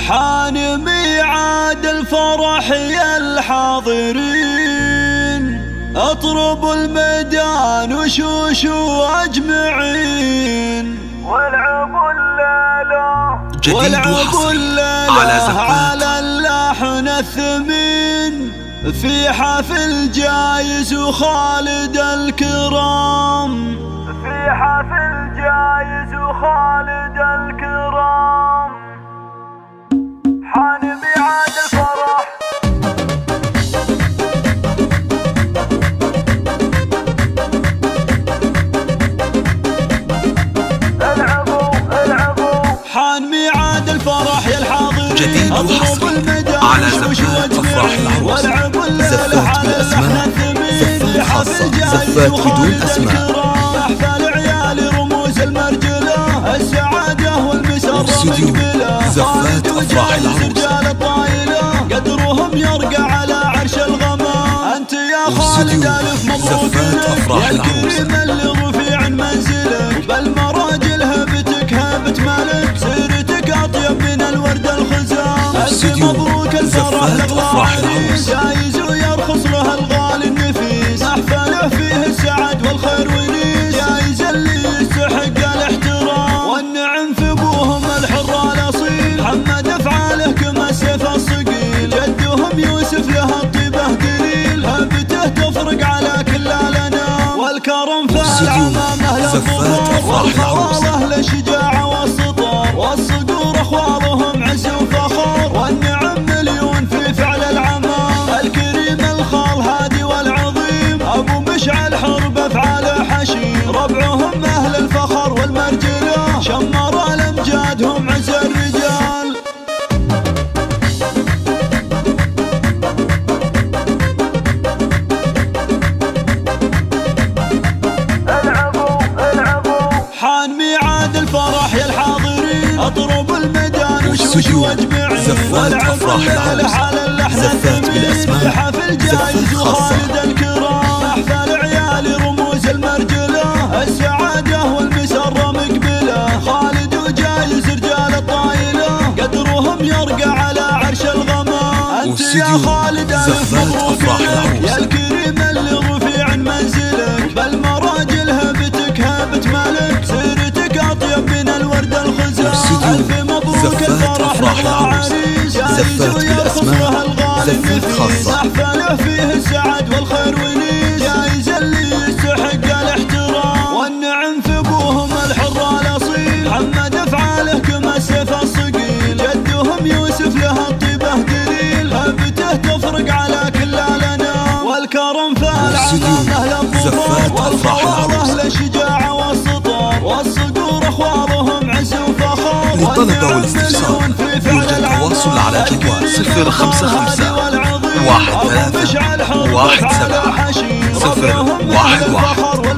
حان ميعاد الفرح يا الحاضرين، اطربوا الميدان وشوشوا اجمعين، والعبوا الليلة جديد وحصري على زفات اللحن الثمين، في حفل جايز وخالد الكرام، في حفل جايز وخالد الكرام. حان ميعاد الفرح العبوا حان ميعاد الفرح يا الحاضرين، جديد وحصري على زفات أفراح العروس. زفات بالأسماء، زفات خاصة، زفات بدون أسماء. أحفال عيالي رموز المرجلة، السعادة والمسرة مقبلة، زفات أفراح العروس. رجال الطايلة قدرهم يرقى على عرش الغمام. أنت يا خالد ألف مبروك لك يا الكريم اللي رفيع منزلك، بالمراجل هبتك هبة ملك، سيرتك أطيب من الورد الخزام. ألف مبروك الفرح للغالي، جايز ويرخص له الغالي النفيس، محفله فيه السعد والخير ونيس، جايز اللي يستحق الاحترام، والنعم في ابوهم الحر الاصيل، محمد افعاله كما السيف الصقيل، جدهم يوسف له الطيبه قليل، هبته تفرق على كل الانام، والكرم فالعمامه للظهور، والفراوه للشجاعه والسطور، والصقور اخوالهم عز وفخور، والنعم مليون في فعل العمام، الكريم الخال هادي والعظيم، ابو مشعل حرب افعاله حشيم، ربعهم اهل الفخر والمرجله، شمر الامجاد هم عز الرجال. العبوا حان ميعاد الفرح يا الحاضرين، اطربوا الميدان وشوشوا اجمعين، زفات أفراح العروس. زفات بالأسماء، حفل جايز وخالد الكرام، احفال عيالي رموز المرجله، السعاده والمسره مقبله، خالد وجايز رجال الطايله قدرهم يرقى على عرش الغمام. انت يا خالد الف مبروك لك يا الكريم اللي رفيع منزلك، بالمراجل هبتك هبه ملك، سيرتك اطيب من الورد الخزام. الف مبروك الفرح للعريس، زفات بالأسماء، زفات خاصة، محفله فيه السعد والخير ونيس، جايز اللي يستحق الاحترام، والنعم في ابوهم الحر الاصيل، محمد افعاله كما السيف الصقيل، جدهم يوسف له الطيبه قليل، هبته تفرق على كل الانام، والكرم فالعمام اهل الظهور، والفراوه للشجاعه والسطور، والصقور اخوالهم عز وفخور. للطلبة والاستفسار يرجى التواصل على جوال 055 13 17 011.